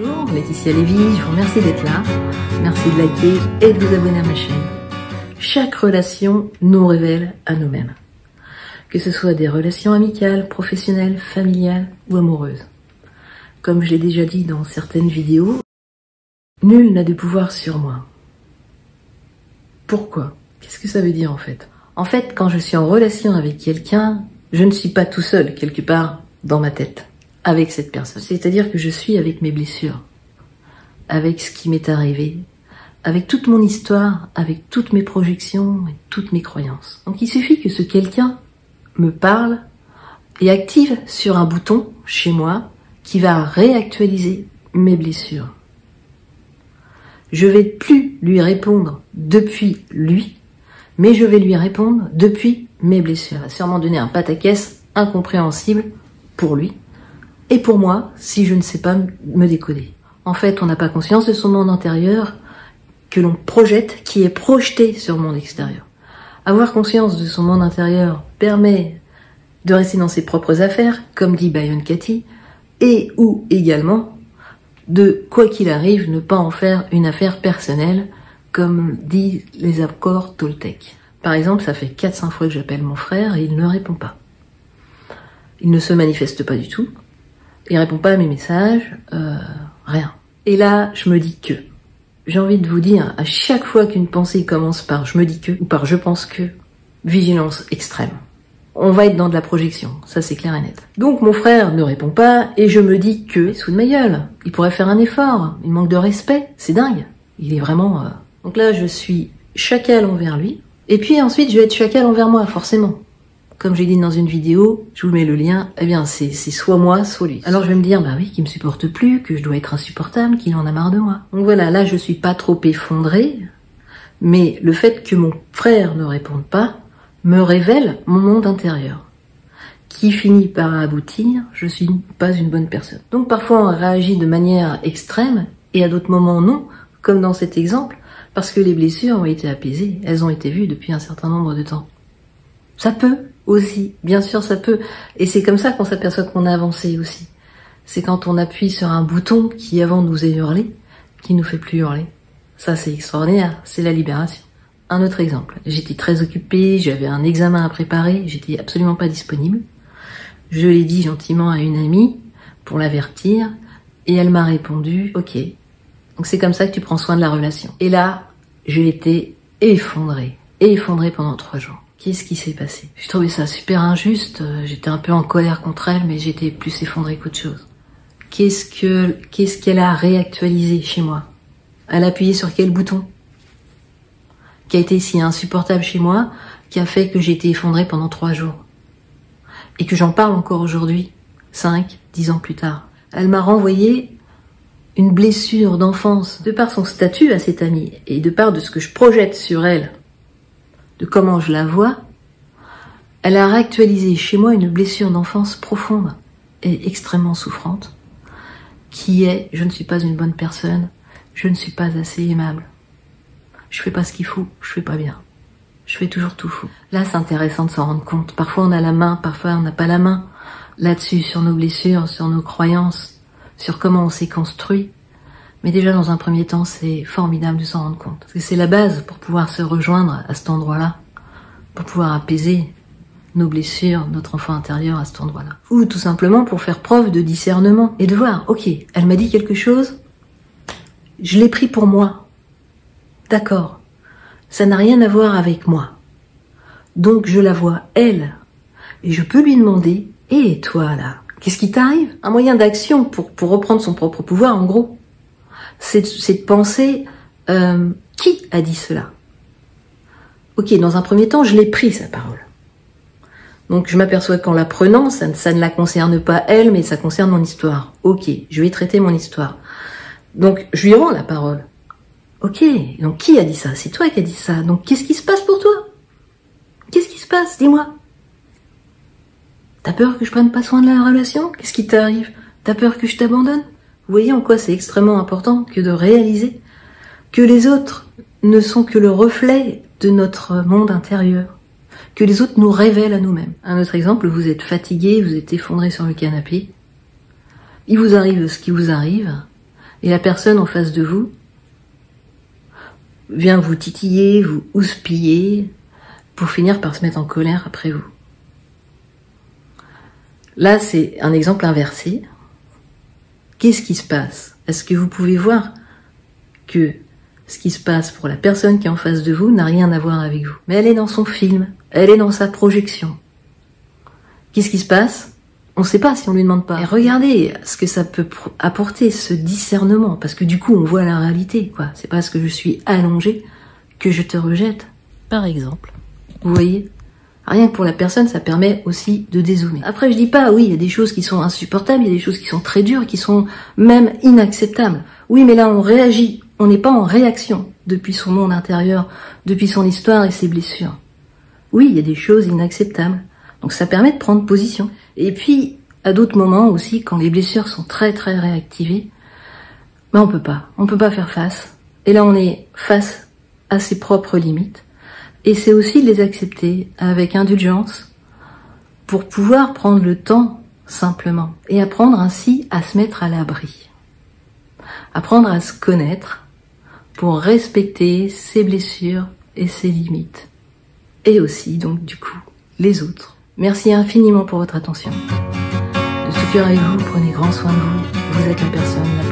Bonjour, Laetitia Lévy, je vous remercie d'être là. Merci de liker et de vous abonner à ma chaîne. Chaque relation nous révèle à nous-mêmes. Que ce soit des relations amicales, professionnelles, familiales ou amoureuses. Comme je l'ai déjà dit dans certaines vidéos, nul n'a de pouvoir sur moi. Pourquoi? Qu'est-ce que ça veut dire en fait? En fait, quand je suis en relation avec quelqu'un, je ne suis pas tout seul quelque part dans ma tête avec cette personne. C'est-à-dire que je suis avec mes blessures, avec ce qui m'est arrivé, avec toute mon histoire, avec toutes mes projections et toutes mes croyances. Donc il suffit que ce quelqu'un me parle et active sur un bouton chez moi qui va réactualiser mes blessures. Je vais plus lui répondre depuis lui, mais je vais lui répondre depuis mes blessures. Il va sûrement donner un pataquès incompréhensible pour lui et pour moi si je ne sais pas me décoder. En fait, on n'a pas conscience de son monde intérieur que l'on projette, qui est projeté sur le monde extérieur. Avoir conscience de son monde intérieur permet de rester dans ses propres affaires, comme dit Byron Katie, et ou également de, quoi qu'il arrive, ne pas en faire une affaire personnelle, comme disent les accords Toltec. Par exemple, ça fait 4-5 fois que j'appelle mon frère et il ne répond pas. Il ne se manifeste pas du tout, il répond pas à mes messages, rien. Et là, je me dis que. J'ai envie de vous dire, à chaque fois qu'une pensée commence par « je me dis que » ou par « je pense que », vigilance extrême. On va être dans de la projection, ça c'est clair et net. Donc mon frère ne répond pas et je me dis que, il se fout de ma gueule, il pourrait faire un effort, il manque de respect, c'est dingue. Il est vraiment... Donc là je suis chacal envers lui, et puis ensuite je vais être chacal envers moi, forcément. Comme j'ai dit dans une vidéo, je vous mets le lien, eh bien c'est soit moi, soit lui. Alors je vais me dire, bah oui, qu'il me supporte plus, que je dois être insupportable, qu'il en a marre de moi. Donc voilà, là je suis pas trop effondrée, mais le fait que mon frère ne réponde pas me révèle mon monde intérieur, qui finit par aboutir, je suis pas une bonne personne. Donc parfois on réagit de manière extrême, et à d'autres moments non, comme dans cet exemple, parce que les blessures ont été apaisées, elles ont été vues depuis un certain nombre de temps. Ça peut aussi, bien sûr ça peut, et c'est comme ça qu'on s'aperçoit qu'on a avancé aussi. C'est quand on appuie sur un bouton qui avant nous a hurlé, qui nous fait plus hurler. Ça c'est extraordinaire, c'est la libération. Un autre exemple, j'étais très occupée, j'avais un examen à préparer, j'étais absolument pas disponible. Je l'ai dit gentiment à une amie pour l'avertir, et elle m'a répondu « Ok, donc c'est comme ça que tu prends soin de la relation ». Et là, j'ai été effondrée pendant 3 jours. Qu'est-ce qui s'est passé? J'ai trouvé ça super injuste, j'étais un peu en colère contre elle, mais j'étais plus effondrée qu'autre chose. Qu'est-ce qu'elle a réactualisé chez moi? Elle a appuyé sur quel bouton? Qui a été si insupportable chez moi, qui a fait que j'ai été effondrée pendant 3 jours. Et que j'en parle encore aujourd'hui, 5, 10 ans plus tard. Elle m'a renvoyé une blessure d'enfance, de par son statut à cette amie, et de par de ce que je projette sur elle, de comment je la vois, elle a réactualisé chez moi une blessure d'enfance profonde et extrêmement souffrante, qui est « je ne suis pas une bonne personne, je ne suis pas assez aimable, je fais pas ce qu'il faut, je fais pas bien, je fais toujours tout faux ». Là c'est intéressant de s'en rendre compte, parfois on a la main, parfois on n'a pas la main, là-dessus, sur nos blessures, sur nos croyances, sur comment on s'est construit. Mais déjà, dans un premier temps, c'est formidable de s'en rendre compte. Parce que c'est la base pour pouvoir se rejoindre à cet endroit-là, pour pouvoir apaiser nos blessures, notre enfant intérieur à cet endroit-là. Ou tout simplement pour faire preuve de discernement et de voir, ok, elle m'a dit quelque chose, je l'ai pris pour moi. D'accord, ça n'a rien à voir avec moi. Donc je la vois, elle, et je peux lui demander, et toi là, qu'est-ce qui t'arrive? Un moyen d'action pour reprendre son propre pouvoir, en gros. C'est de penser, qui a dit cela? Ok, dans un premier temps, je l'ai pris, sa parole. Donc je m'aperçois qu'en la prenant, ça ne la concerne pas elle, mais ça concerne mon histoire. Ok, je vais traiter mon histoire. Donc je lui rends la parole. Ok, donc qui a dit ça? C'est toi qui as dit ça. Donc qu'est-ce qui se passe pour toi? Qu'est-ce qui se passe? Dis-moi. T'as peur que je prenne pas soin de la relation? Qu'est-ce qui t'arrive? T'as peur que je t'abandonne? Vous voyez en quoi c'est extrêmement important que de réaliser que les autres ne sont que le reflet de notre monde intérieur, que les autres nous révèlent à nous-mêmes. Un autre exemple, vous êtes fatigué, vous êtes effondré sur le canapé, il vous arrive ce qui vous arrive, Et la personne en face de vous vient vous titiller, vous houspiller, pour finir par se mettre en colère après vous. Là, c'est un exemple inversé. Qu'est-ce qui se passe? Est-ce que vous pouvez voir que ce qui se passe pour la personne qui est en face de vous n'a rien à voir avec vous? Mais elle est dans son film, elle est dans sa projection. Qu'est-ce qui se passe? On ne sait pas si on lui demande pas. Et regardez ce que ça peut apporter, ce discernement, parce que du coup, on voit la réalité, quoi. C'est parce que je suis allongé que je te rejette, par exemple. Vous voyez? Rien que pour la personne, ça permet aussi de dézoomer. Après, je dis pas, oui, il y a des choses qui sont insupportables, il y a des choses qui sont très dures, qui sont même inacceptables. Oui, mais là, on réagit. On n'est pas en réaction depuis son monde intérieur, depuis son histoire et ses blessures. Oui, il y a des choses inacceptables. Donc ça permet de prendre position. Et puis, à d'autres moments aussi, quand les blessures sont très très réactivées, ben on peut pas faire face. Et là, on est face à ses propres limites. Et c'est aussi de les accepter avec indulgence pour pouvoir prendre le temps simplement et apprendre ainsi à se mettre à l'abri. Apprendre à se connaître pour respecter ses blessures et ses limites. Et aussi, donc, du coup, les autres. Merci infiniment pour votre attention. De tout cœur avec vous, prenez grand soin de vous. Vous êtes la personne la